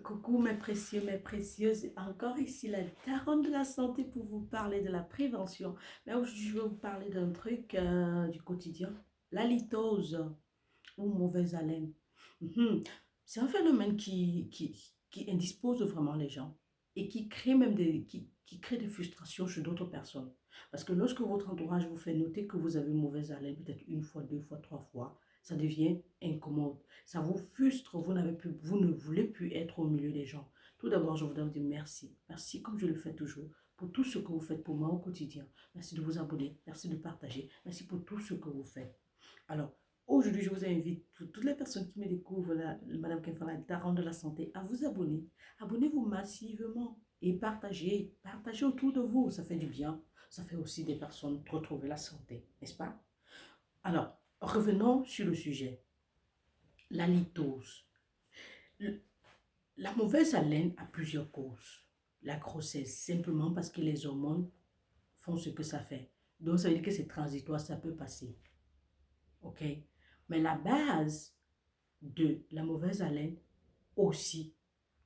Coucou mes précieux, mes précieuses, encore ici la daronne de la santé pour vous parler de la prévention. Mais aujourd'hui, je vais vous parler d'un truc du quotidien, la litose ou mauvaise haleine. Mhm. C'est un phénomène qui indispose vraiment les gens et qui crée même qui crée des frustrations chez d'autres personnes. Parce que lorsque votre entourage vous fait noter que vous avez une mauvaise haleine, peut-être une fois, deux fois, trois fois, ça devient incommode. Ça vous frustre, vous ne voulez plus être au milieu des gens. Tout d'abord, je voudrais vous dire merci. Merci comme je le fais toujours pour tout ce que vous faites pour moi au quotidien. Merci de vous abonner, merci de partager, merci pour tout ce que vous faites. Alors, aujourd'hui, je vous invite, pour toutes les personnes qui me découvrent, Madame Kefala, daronne de la santé, à vous abonner. Abonnez-vous massivement et partagez. Partagez autour de vous, ça fait du bien. Ça fait aussi des personnes retrouver la santé, n'est-ce pas? Alors, revenons sur le sujet. La litose. Le- La mauvaise haleine a plusieurs causes. La grossesse, simplement parce que les hormones font ce que ça fait. Donc, ça veut dire que c'est transitoire, ça peut passer. OK? Mais la base de la mauvaise haleine aussi,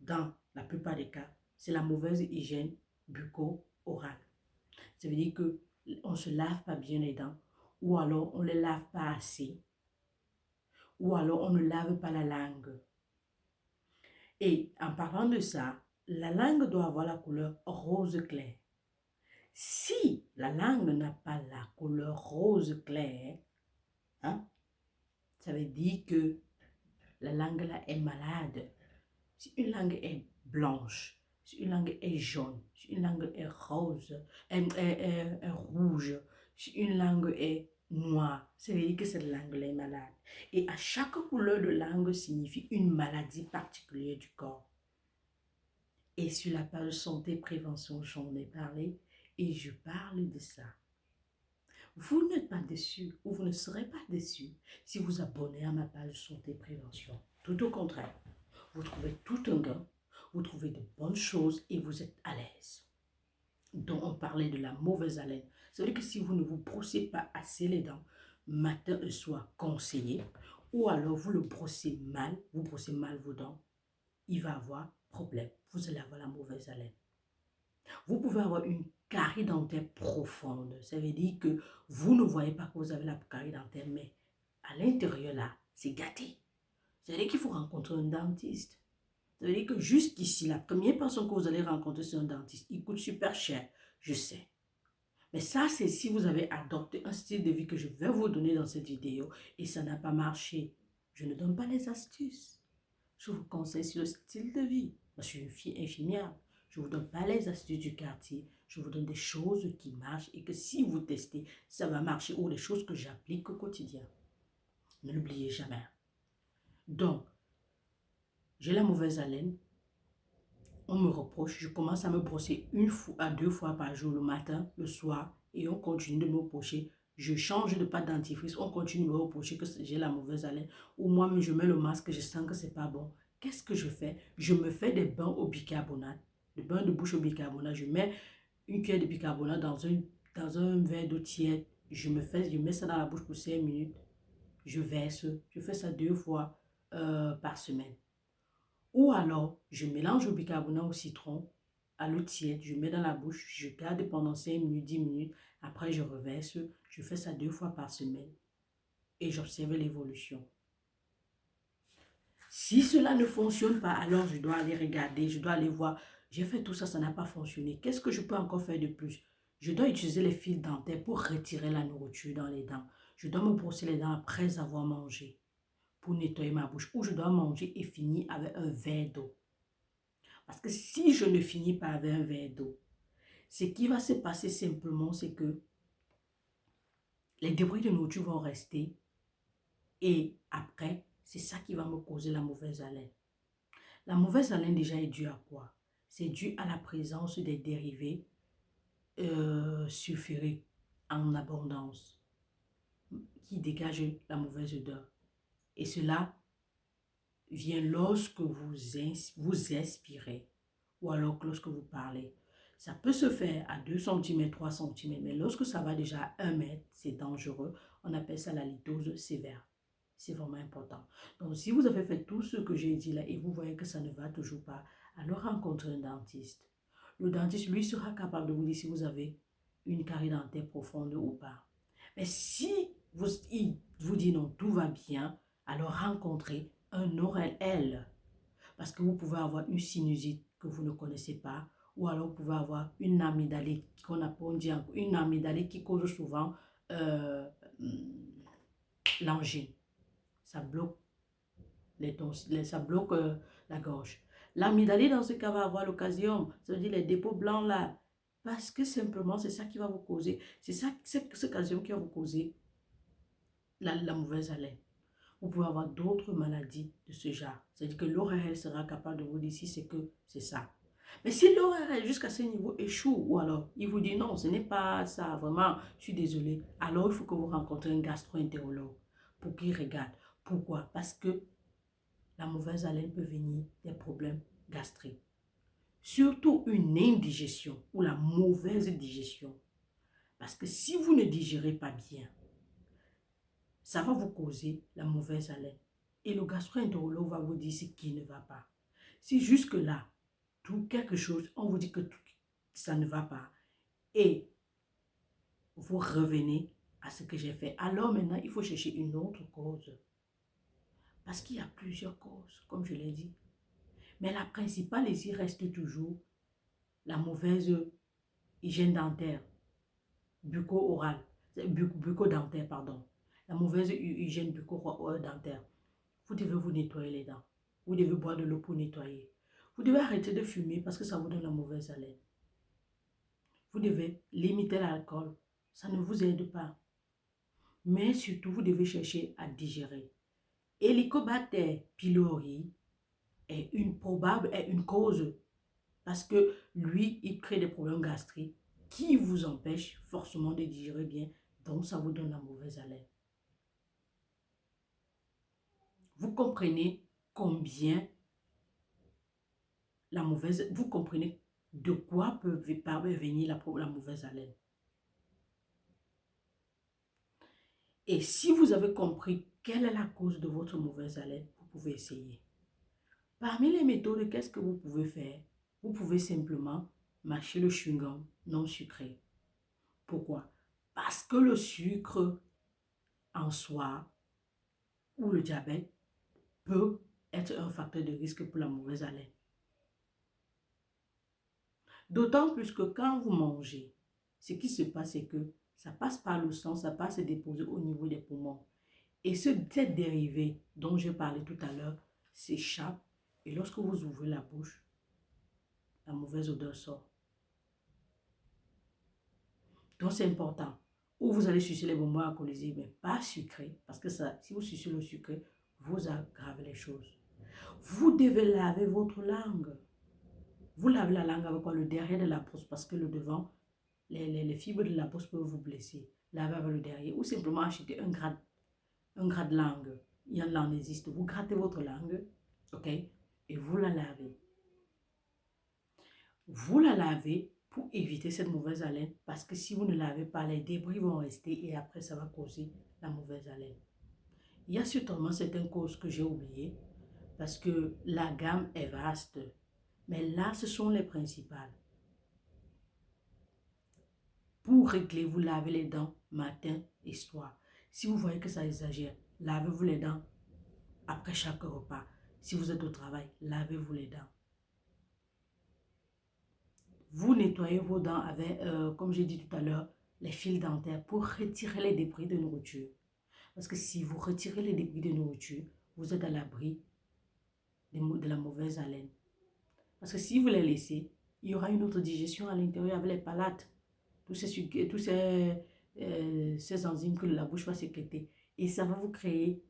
dans la plupart des cas, c'est la mauvaise hygiène bucco-orale. Ça veut dire que on ne se lave pas bien les dents, ou alors on ne les lave pas assez, ou alors on ne lave pas la langue. Et en parlant de ça, la langue doit avoir la couleur rose clair. Si la langue n'a pas la couleur rose clair, hein, ça veut dire que la langue là est malade. Si une langue est blanche, si une langue est jaune, si une langue est rose, est rouge, si une langue est noire, ça veut dire que cette langue-là est malade. Et à chaque couleur de langue signifie une maladie particulière du corps. Et sur la page santé prévention, j'en ai parlé et je parle de ça. Vous n'êtes pas déçu ou vous ne serez pas déçu si vous abonnez à ma page santé prévention. Tout au contraire, vous trouvez tout un gain, vous trouvez de bonnes choses et vous êtes à l'aise. Donc on parlait de la mauvaise haleine. Ça veut dire que si vous ne vous brossez pas assez les dents, matin et soir conseillé, ou alors vous le brossez mal, vous brossez mal vos dents, il va avoir problème. Vous allez avoir la mauvaise haleine. Vous pouvez avoir une carie dentaire profonde. Ça veut dire que vous ne voyez pas que vous avez la carie dentaire, mais à l'intérieur là, c'est gâté. Ça veut dire qu'il faut rencontrer un dentiste. Ça veut dire que jusqu'ici, la première personne que vous allez rencontrer, c'est un dentiste. Il coûte super cher, je sais. Mais ça, c'est si vous avez adopté un style de vie que je vais vous donner dans cette vidéo et ça n'a pas marché. Je ne donne pas les astuces. Je vous conseille sur le style de vie. Moi, je suis une fille infirmière. Je ne vous donne pas les astuces du quartier. Je vous donne des choses qui marchent et que si vous testez, ça va marcher ou les choses que j'applique au quotidien. Ne l'oubliez jamais. Donc, j'ai la mauvaise haleine. On me reproche, je commence à me brosser une fois à deux fois par jour, le matin, le soir, et on continue de me reprocher. Je change de pâte dentifrice, on continue de me reprocher que j'ai la mauvaise haleine. Ou moi-même, je mets le masque, je sens que c'est pas bon. Qu'est-ce que je fais? Je me fais des bains au bicarbonate, des bains de bouche au bicarbonate. Je mets une cuillère de bicarbonate dans un verre d'eau tiède. Je mets ça dans la bouche pour 5 minutes. Je verse. Je fais ça deux fois par semaine. Ou alors, je mélange le bicarbonate au citron, à l'eau tiède, je mets dans la bouche, je garde pendant 5 minutes, 10 minutes. Après, je reverse. Je fais ça deux fois par semaine et j'observe l'évolution. Si cela ne fonctionne pas, alors je dois aller regarder, je dois aller voir. J'ai fait tout ça, ça n'a pas fonctionné. Qu'est-ce que je peux encore faire de plus? Je dois utiliser les fils dentaires pour retirer la nourriture dans les dents. Je dois me brosser les dents après avoir mangé pour nettoyer ma bouche. Ou je dois manger et finir avec un verre d'eau. Parce que si je ne finis pas avec un verre d'eau, ce qui va se passer simplement, c'est que les débris de nourriture vont rester et après, c'est ça qui va me causer la mauvaise haleine. La mauvaise haleine déjà est due à quoi? C'est dû à la présence des dérivés sulfuriques en abondance qui dégagent la mauvaise odeur. Et cela vient lorsque vous expirez ou alors que lorsque vous parlez. Ça peut se faire à 2 cm, 3 cm, mais lorsque ça va déjà à 1 mètre, c'est dangereux. On appelle ça la litose sévère. C'est vraiment important. Donc, si vous avez fait tout ce que j'ai dit là et vous voyez que ça ne va toujours pas, alors rencontrez un dentiste. Le dentiste, lui, sera capable de vous dire si vous avez une carie dentaire profonde ou pas. Mais si il vous dit non, tout va bien, alors rencontrez un ORL. Parce que vous pouvez avoir une sinusite que vous ne connaissez pas, ou alors vous pouvez avoir une amygdalite, on dit une amygdalite qui cause souvent euh, l'angine. Ça bloque ça bloque la gorge. L'amygdalite, dans ce cas, va avoir l'occasion, ça veut dire les dépôts blancs là, parce que simplement, c'est ça qui va vous causer, c'est ça, cette occasion qui va vous causer la mauvaise haleine. Vous pouvez avoir d'autres maladies de ce genre. C'est-à-dire que l'ORL sera capable de vous dire si c'est que c'est ça. Mais si l'ORL jusqu'à ce niveau échoue, ou alors il vous dit non, ce n'est pas ça, vraiment, je suis désolé, alors il faut que vous rencontrez un gastro-entérologue pour qu'il regarde. Pourquoi? Parce que la mauvaise haleine peut venir des problèmes gastriques. Surtout une indigestion ou la mauvaise digestion. Parce que si vous ne digérez pas bien, ça va vous causer la mauvaise haleine. Et le gastro-entérologue va vous dire ce qui ne va pas. Si jusque-là, quelque chose, on vous dit que ça ne va pas, et vous revenez à ce que j'ai fait, alors maintenant, il faut chercher une autre cause. Parce qu'il y a plusieurs causes, comme je l'ai dit. Mais la principale ici reste toujours la mauvaise hygiène dentaire, bucco-orale, bucco-dentaire, pardon. La mauvaise hygiène bucco-dentaire. Vous devez vous nettoyer les dents. Vous devez boire de l'eau pour nettoyer. Vous devez arrêter de fumer parce que ça vous donne la mauvaise haleine. Vous devez limiter l'alcool. Ça ne vous aide pas. Mais surtout, vous devez chercher à digérer. Helicobacter pylori est une cause parce que lui, il crée des problèmes gastriques qui vous empêchent forcément de digérer bien. Donc, ça vous donne la mauvaise haleine. Vous comprenez combien vous comprenez de quoi peut venir la mauvaise haleine. Et si vous avez compris quelle est la cause de votre mauvaise haleine, vous pouvez essayer. Parmi les méthodes, qu'est-ce que vous pouvez faire? Vous pouvez simplement mâcher le chewing-gum non sucré. Pourquoi? Parce que le sucre en soi ou le diabète peut être un facteur de risque pour la mauvaise haleine. D'autant plus que quand vous mangez, ce qui se passe, c'est que ça passe par le sang, ça passe se déposer au niveau des poumons. Et cette dérivée dont je parlais tout à l'heure s'échappe. Et lorsque vous ouvrez la bouche, la mauvaise odeur sort. Donc c'est important. Ou vous allez sucer les bonbons alcoolisés, mais pas sucrés. Parce que ça, si vous sucez le sucré, vous aggravez les choses. Vous devez laver votre langue. Vous lavez la langue avec quoi? Le derrière de la bouche, parce que le devant, les fibres de la bouche peuvent vous blesser. Lavez avec le derrière. Ou simplement acheter un gratte langue. Il en existe. Vous grattez votre langue, ok? Et vous la lavez. Vous la lavez pour éviter cette mauvaise haleine. Parce que si vous ne lavez pas, les débris vont rester et après ça va causer la mauvaise haleine. Il y a sûrement certaines causes que j'ai oubliées parce que la gamme est vaste. Mais là, ce sont les principales. Pour régler, vous lavez les dents matin et soir. Si vous voyez que ça exagère, lavez-vous les dents après chaque repas. Si vous êtes au travail, lavez-vous les dents. Vous nettoyez vos dents avec, comme j'ai dit tout à l'heure, les fils dentaires pour retirer les débris de nourriture. Parce que si vous retirez les débris de nourriture, vous êtes à l'abri de la mauvaise haleine. Parce que si vous les laissez, il y aura une autre digestion à l'intérieur avec les palates. Tous ces enzymes que la bouche va sécréter. Et ça va vous créer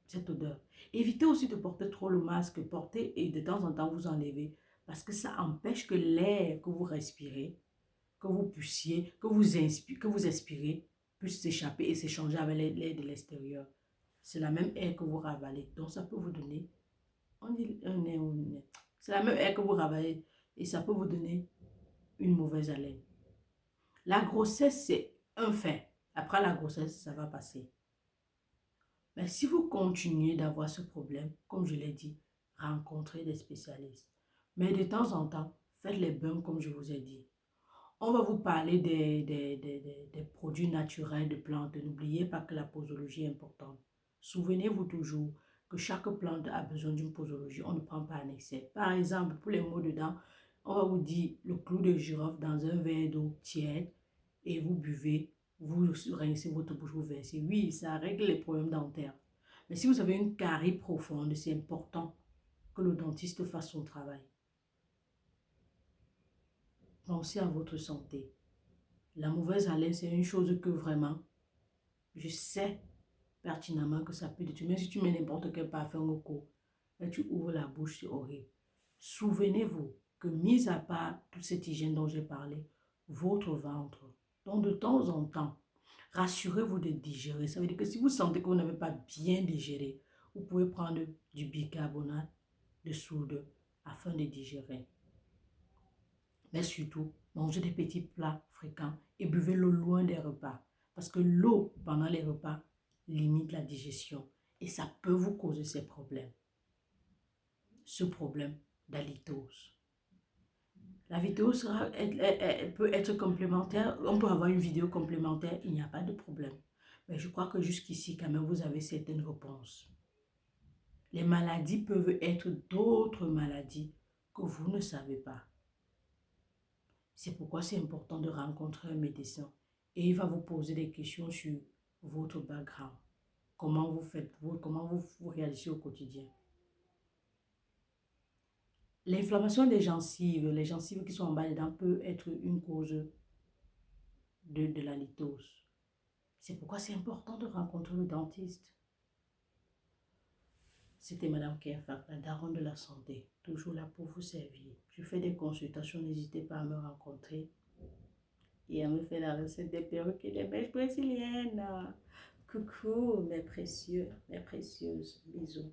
cette odeur. Évitez aussi de porter trop le masque. Portez et de temps en temps vous enlevez. Parce que ça empêche que l'air que vous respirez, que vous puissiez, que vous expirez, puisse s'échapper et s'échanger avec l'air de l'extérieur. C'est la même air que vous ravalez. Donc ça peut vous donner, on dit un air ou une air. C'est la même air que vous ravalez et ça peut vous donner une mauvaise haleine. La grossesse, c'est un fait. Après la grossesse, ça va passer. Mais si vous continuez d'avoir ce problème, comme je l'ai dit, rencontrez des spécialistes. Mais de temps en temps, faites les bains comme je vous ai dit. On va vous parler des produits naturels de plantes. N'oubliez pas que la posologie est importante. Souvenez-vous toujours que chaque plante a besoin d'une posologie. On ne prend pas en excès. Par exemple, pour les maux de dents, on va vous dire le clou de girofle dans un verre d'eau tiède et vous buvez, vous rincez votre bouche, vous versez. Oui, ça règle les problèmes dentaires. Mais si vous avez une carie profonde, c'est important que le dentiste fasse son travail. Pensez à votre santé. La mauvaise haleine, c'est une chose que vraiment, je sais pertinemment que ça peut détruire. Même si tu mets n'importe quel parfum au cou, et tu ouvres la bouche, c'est horrible. Souvenez-vous que, mis à part toute cette hygiène dont j'ai parlé, votre ventre, donc de temps en temps, rassurez-vous de digérer. Ça veut dire que si vous sentez que vous n'avez pas bien digéré, vous pouvez prendre du bicarbonate de soude afin de digérer. Mais surtout, mangez des petits plats fréquents et buvez l'eau loin des repas. Parce que l'eau, pendant les repas, limite la digestion. Et ça peut vous causer ces problèmes. Ce problème d'halitose. La vidéo elle peut être complémentaire. On peut avoir une vidéo complémentaire. Il n'y a pas de problème. Mais je crois que jusqu'ici, quand même, vous avez certaines réponses. Les maladies peuvent être d'autres maladies que vous ne savez pas. C'est pourquoi c'est important de rencontrer un médecin et il va vous poser des questions sur votre background. Comment vous faites, comment vous réagissez au quotidien. L'inflammation des gencives, les gencives qui sont en bas des dents, peut être une cause de la litose. C'est pourquoi c'est important de rencontrer le dentiste. C'était Madame Kerfak, la daronne de la santé, toujours là pour vous servir. Je fais des consultations, n'hésitez pas à me rencontrer. Et elle me fait la recette des perruques et des mèches brésiliennes. Coucou mes précieux, mes précieuses. Bisous.